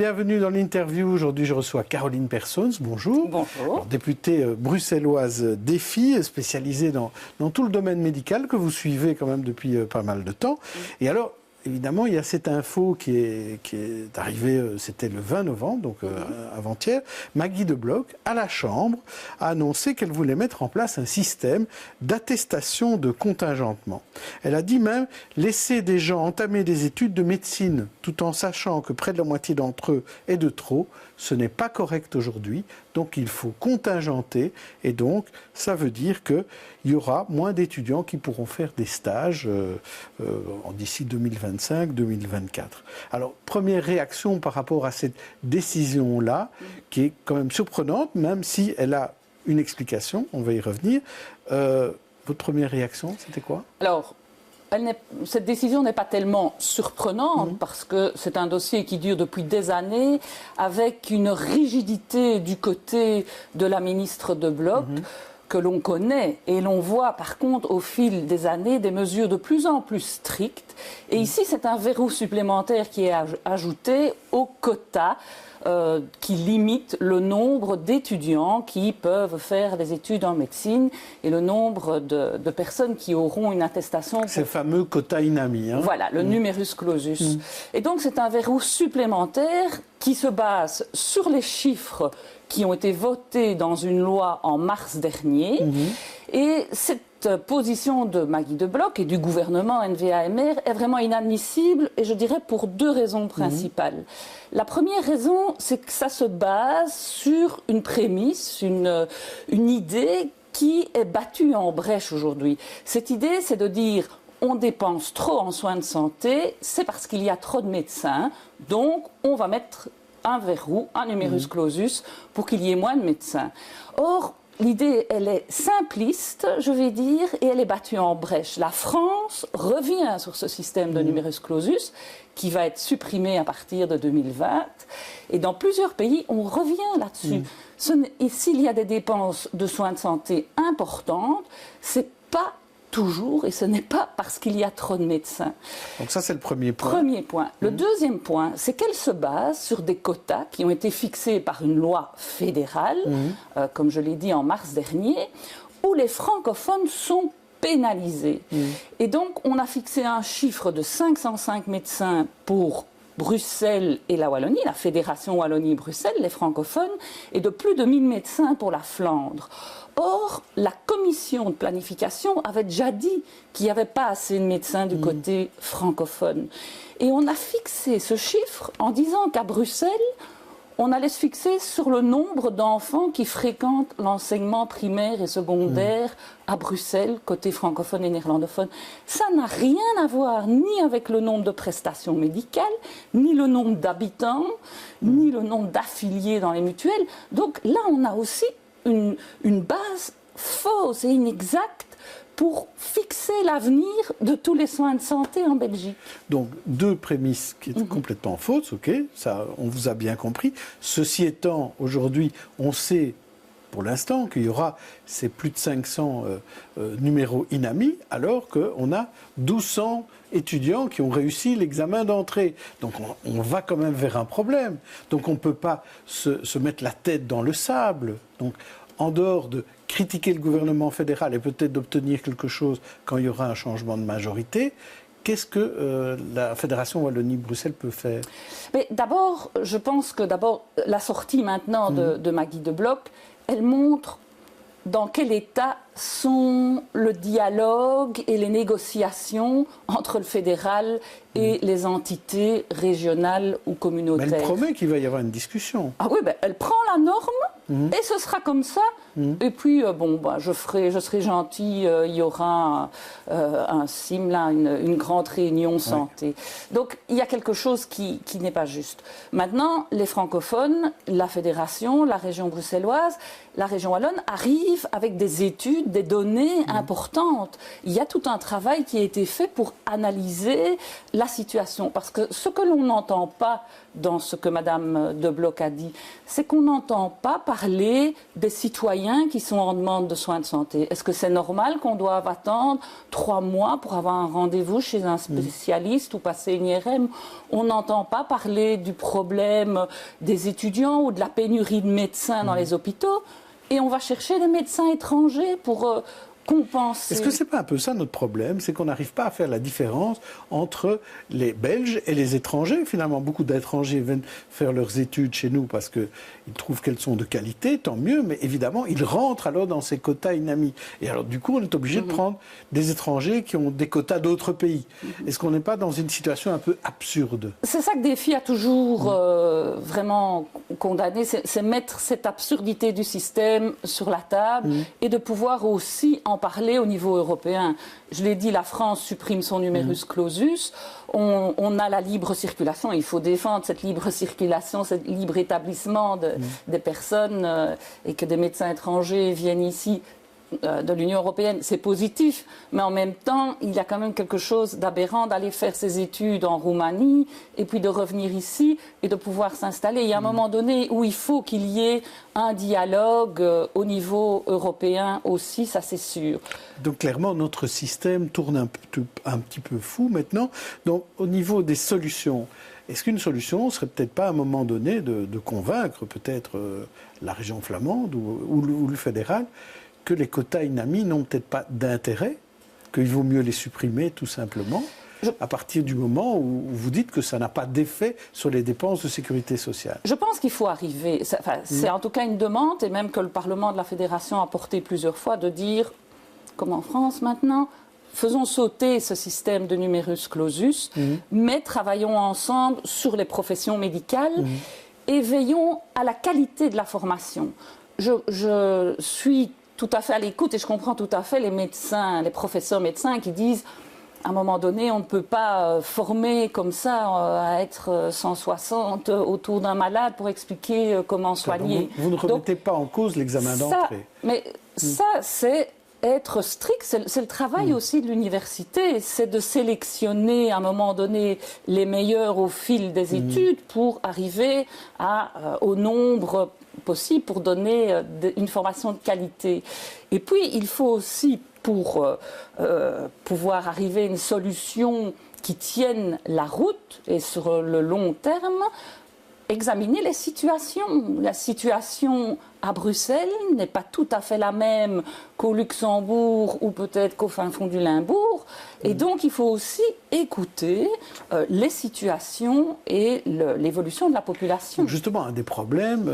bienvenue dans l'interview. Aujourd'hui, je reçois Caroline Persons. Bonjour. Bonjour. Alors, députée bruxelloise DEFI, spécialisée dans tout le domaine médical que vous suivez quand même depuis pas mal de temps. Et alors, évidemment, il y a cette info qui est arrivée, c'était le 20 novembre, donc avant-hier. Maggie de Bloch, à la Chambre, a annoncé qu'elle voulait mettre en place un système d'attestation de contingentement. Elle a dit même laisser des gens entamer des études de médecine tout en sachant que près de la moitié d'entre eux est de trop. Ce n'est pas correct aujourd'hui, donc il faut contingenter et donc ça veut dire qu'il y aura moins d'étudiants qui pourront faire des stages d'ici 2025-2024. Alors, première réaction par rapport à cette décision-là, qui est quand même surprenante, même si elle a une explication, on va y revenir. Votre première réaction, c'était quoi ? Alors, cette décision n'est pas tellement surprenante parce que c'est un dossier qui dure depuis des années avec une rigidité du côté de la ministre de Bloch que l'on connaît et l'on voit par contre au fil des années des mesures de plus en plus strictes. Et ici, c'est un verrou supplémentaire qui est ajouté au quota qui limite le nombre d'étudiants qui peuvent faire des études en médecine et le nombre de personnes qui auront une attestation. C'est le fameux quota INAMI. Hein. Voilà, le numerus clausus. Et donc c'est un verrou supplémentaire qui se base sur les chiffres qui ont été votés dans une loi en mars dernier. Et cette position de Maggie de Bloch et du gouvernement NVA-MR est vraiment inadmissible, et je dirais pour deux raisons principales. La première raison, c'est que ça se base sur une prémisse, une idée qui est battue en brèche aujourd'hui. Cette idée, c'est de dire on dépense trop en soins de santé, c'est parce qu'il y a trop de médecins, donc on va mettre un verrou, un numerus clausus, pour qu'il y ait moins de médecins. Or, l'idée, elle est simpliste, je vais dire, et elle est battue en brèche. La France revient sur ce système de numerus clausus qui va être supprimé à partir de 2020. Et dans plusieurs pays, on revient là-dessus. Et s'il y a des dépenses de soins de santé importantes, c'est pas toujours, et ce n'est pas parce qu'il y a trop de médecins. Donc ça, c'est le premier point. Premier point. Le deuxième point, c'est qu'elle se base sur des quotas qui ont été fixés par une loi fédérale, comme je l'ai dit en mars dernier, où les francophones sont pénalisés. Et donc, on a fixé un chiffre de 505 médecins pour Bruxelles et la Wallonie, la Fédération Wallonie-Bruxelles, les francophones, et de plus de 1000 médecins pour la Flandre. Or, la commission de planification avait déjà dit qu'il n'y avait pas assez de médecins du côté francophone. Et on a fixé ce chiffre en disant qu'à Bruxelles, on allait se fixer sur le nombre d'enfants qui fréquentent l'enseignement primaire et secondaire à Bruxelles, côté francophone et néerlandophone. Ça n'a rien à voir ni avec le nombre de prestations médicales, ni le nombre d'habitants, ni le nombre d'affiliés dans les mutuelles. Donc là, on a aussi une base fausse et inexacte pour fixer l'avenir de tous les soins de santé en Belgique. Donc, deux prémisses qui sont complètement fausses, ok, ça, on vous a bien compris. Ceci étant, aujourd'hui, on sait pour l'instant qu'il y aura ces plus de 500 numéros INAMI, alors qu'on a 1200 étudiants qui ont réussi l'examen d'entrée. Donc on va quand même vers un problème. Donc on ne peut pas se mettre la tête dans le sable. Donc en dehors de critiquer le gouvernement fédéral et peut-être d'obtenir quelque chose quand il y aura un changement de majorité, qu'est-ce que la Fédération Wallonie-Bruxelles peut faire ? Mais d'abord, je pense que la sortie maintenant de Maggie de Bloch, elle montre dans quel état sont le dialogue et les négociations entre le fédéral et les entités régionales ou communautaires. Mais elle promet qu'il va y avoir une discussion. Ah oui, elle prend la norme et ce sera comme ça. Et puis, je serai gentil, il y aura un CIM, là, une grande réunion santé. Donc, il y a quelque chose qui n'est pas juste. Maintenant, les francophones, la fédération, la région bruxelloise, la région wallonne arrivent avec des études, des données importantes. Il y a tout un travail qui a été fait pour analyser la situation. Parce que ce que l'on n'entend pas dans ce que Madame de Bloch a dit, c'est qu'on n'entend pas parler des citoyens qui sont en demande de soins de santé. Est-ce que c'est normal qu'on doive attendre 3 mois pour avoir un rendez-vous chez un spécialiste ou passer une IRM? On n'entend pas parler du problème des étudiants ou de la pénurie de médecins dans les hôpitaux. Et on va chercher des médecins étrangers pour compenser. Est-ce que ce n'est pas un peu ça notre problème? C'est qu'on n'arrive pas à faire la différence entre les Belges et les étrangers. Finalement, beaucoup d'étrangers viennent faire leurs études chez nous parce qu'ils trouvent qu'elles sont de qualité, tant mieux, mais évidemment, ils rentrent alors dans ces quotas INAMI. Et alors, du coup, on est obligé de prendre des étrangers qui ont des quotas d'autres pays. Est-ce qu'on n'est pas dans une situation un peu absurde? C'est ça que Défi a toujours vraiment condamné, c'est mettre cette absurdité du système sur la table et de pouvoir aussi en parler au niveau européen. Je l'ai dit, la France supprime son numerus clausus. On a la libre circulation. Il faut défendre cette libre circulation, ce libre établissement des personnes et que des médecins étrangers viennent ici de l'Union européenne, c'est positif, mais en même temps, il y a quand même quelque chose d'aberrant d'aller faire ses études en Roumanie et puis de revenir ici et de pouvoir s'installer. Il y a un moment donné où il faut qu'il y ait un dialogue au niveau européen aussi, ça c'est sûr. Donc clairement, notre système tourne un petit peu fou maintenant. Donc au niveau des solutions, est-ce qu'une solution ne serait peut-être pas à un moment donné de convaincre peut-être la région flamande ou le fédéral que les quotas INAMI n'ont peut-être pas d'intérêt, qu'il vaut mieux les supprimer tout simplement, à partir du moment où vous dites que ça n'a pas d'effet sur les dépenses de sécurité sociale? Je pense qu'il faut arriver, c'est en tout cas une demande, et même que le Parlement de la Fédération a porté plusieurs fois, de dire, comme en France maintenant, faisons sauter ce système de numerus clausus, mais travaillons ensemble sur les professions médicales et veillons à la qualité de la formation. Je suis tout à fait à l'écoute et je comprends tout à fait les médecins, les professeurs médecins qui disent à un moment donné on ne peut pas former comme ça à être 160 autour d'un malade pour expliquer comment soigner. Vous ne remettez pas en cause l'examen d'entrée. Mais ça c'est être strict, c'est le travail aussi de l'université, c'est de sélectionner à un moment donné les meilleurs au fil des études pour arriver au nombre possible pour donner une formation de qualité. Et puis, il faut aussi, pour pouvoir arriver à une solution qui tienne la route et sur le long terme, examiner les situations. La situation à Bruxelles n'est pas tout à fait la même qu'au Luxembourg ou peut-être qu'au fin fond du Limbourg. Et donc, il faut aussi écouter les situations et l'évolution de la population. Donc justement, un des problèmes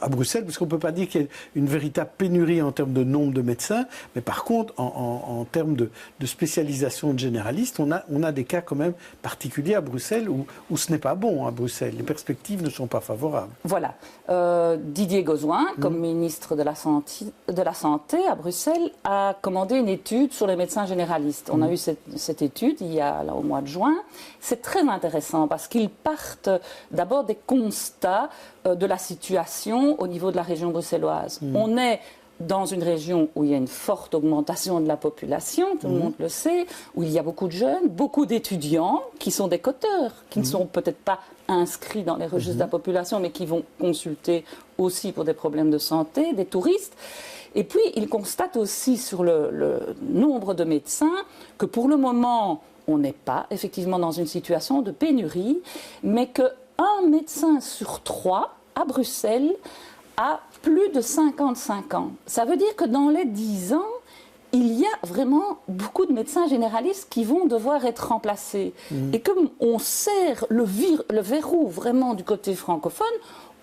à Bruxelles, parce qu'on ne peut pas dire qu'il y ait une véritable pénurie en termes de nombre de médecins, mais par contre, en termes de spécialisation de généralistes, on a des cas quand même particuliers à Bruxelles où ce n'est pas bon à Bruxelles. Les perspectives ne sont pas favorables. Voilà. Didier Gauzoin, comme ministre de la Santé à Bruxelles, a commandé une étude sur les médecins généralistes. On a eu cette étude il y a au mois de juin. C'est très intéressant parce qu'ils partent d'abord des constats de la situation au niveau de la région bruxelloise. On est dans une région où il y a une forte augmentation de la population, tout le monde le sait, où il y a beaucoup de jeunes, beaucoup d'étudiants qui sont des coteurs, qui ne sont peut-être pas inscrits dans les registres de la population, mais qui vont consulter aussi pour des problèmes de santé, des touristes. Et puis, ils constatent aussi sur le nombre de médecins que pour le moment, on n'est pas effectivement dans une situation de pénurie, mais qu'un médecin sur 3 à Bruxelles a plus de 55 ans. Ça veut dire que dans les 10 ans, il y a vraiment beaucoup de médecins généralistes qui vont devoir être remplacés. Et comme on serre le verrou vraiment du côté francophone,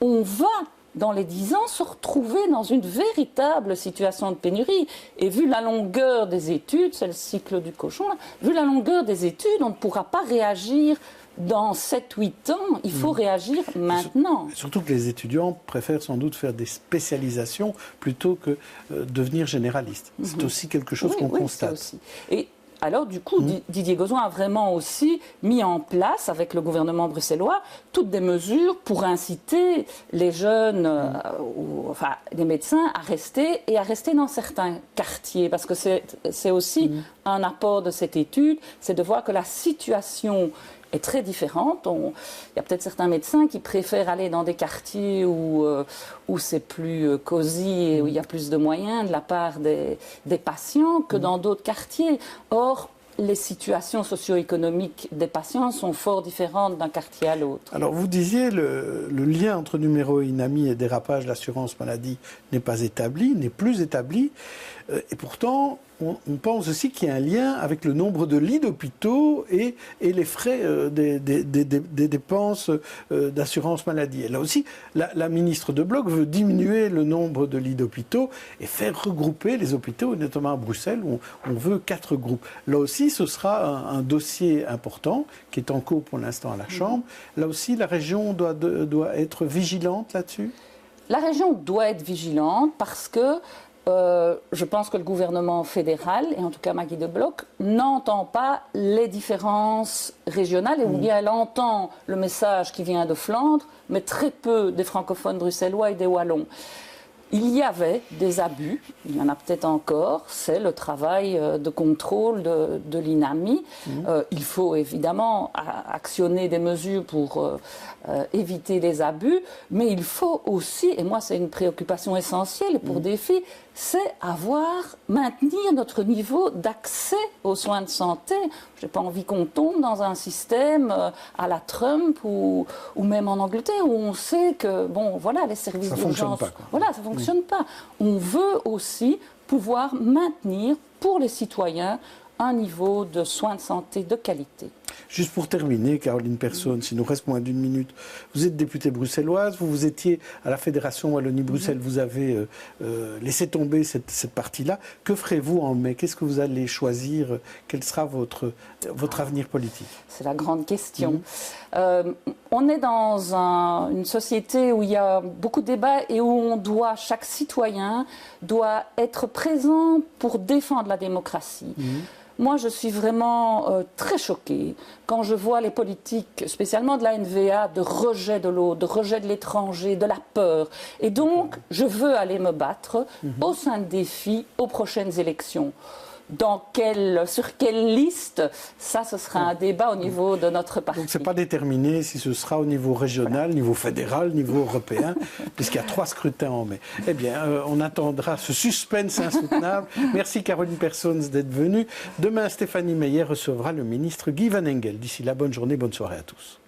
on va, dans les 10 ans, se retrouver dans une véritable situation de pénurie. Et vu la longueur des études, c'est le cycle du cochon, là, vu la longueur des études, on ne pourra pas réagir dans 7-8 ans, il faut réagir maintenant. Surtout que les étudiants préfèrent sans doute faire des spécialisations plutôt que devenir généralistes. C'est aussi quelque chose qu'on constate. Aussi. Et alors, du coup, Didier Gauzoin a vraiment aussi mis en place, avec le gouvernement bruxellois, toutes des mesures pour inciter les jeunes, enfin les médecins, à rester dans certains quartiers. Parce que c'est aussi un apport de cette étude, c'est de voir que la situation est très différente. Il y a peut-être certains médecins qui préfèrent aller dans des quartiers où c'est plus cosy et où il y a plus de moyens de la part des patients que dans d'autres quartiers. Or, les situations socio-économiques des patients sont fort différentes d'un quartier à l'autre. Alors, vous disiez le lien entre numéro INAMI et dérapage de l'assurance maladie n'est pas établi, n'est plus établi. Et pourtant, on pense aussi qu'il y a un lien avec le nombre de lits d'hôpitaux et les frais des dépenses d'assurance maladie. Et là aussi, la ministre de Blok veut diminuer le nombre de lits d'hôpitaux et faire regrouper les hôpitaux, notamment à Bruxelles, où on veut 4 groupes. Là aussi, ce sera un dossier important qui est en cours pour l'instant à la Chambre. Là aussi, la région doit être vigilante là-dessus? La région doit être vigilante parce que je pense que le gouvernement fédéral, et en tout cas Maggie de Blok, n'entend pas les différences régionales, et ou bien elle entend le message qui vient de Flandre, mais très peu des francophones bruxellois et des wallons. Il y avait des abus, il y en a peut-être encore, c'est le travail de contrôle de l'INAMI. Il faut évidemment actionner des mesures pour éviter les abus, mais il faut aussi, et moi c'est une préoccupation essentielle pour Défi, c'est maintenir notre niveau d'accès aux soins de santé. Je n'ai pas envie qu'on tombe dans un système à la Trump ou même en Angleterre où on sait que, bon, voilà, les services d'urgence... Voilà, ça ne fonctionne pas. On veut aussi pouvoir maintenir pour les citoyens un niveau de soins de santé de qualité. Juste pour terminer, Caroline Persone, s'il nous reste moins d'une minute, vous êtes députée bruxelloise, vous étiez à la Fédération Wallonie-Bruxelles, vous avez laissé tomber cette partie-là. Que ferez-vous en mai? Qu'est-ce que vous allez choisir? Quel sera votre avenir politique? C'est la grande question. On est dans une société où il y a beaucoup de débats et où chaque citoyen doit être présent pour défendre la démocratie. Moi, je suis vraiment très choquée quand je vois les politiques, spécialement de la NVA, de rejet de l'autre, de rejet de l'étranger, de la peur. Et donc, je veux aller me battre au sein de Défi aux prochaines élections. Sur quelle liste? Ça, ce sera un débat au niveau de notre parti. Donc, ce n'est pas déterminé si ce sera au niveau régional, niveau fédéral, niveau européen, puisqu'il y a 3 scrutins en mai. Eh bien, on attendra ce suspense insoutenable. Merci Caroline Persone d'être venue. Demain, Stéphanie Meyer recevra le ministre Guy Van Engel. D'ici là, bonne journée, bonne soirée à tous.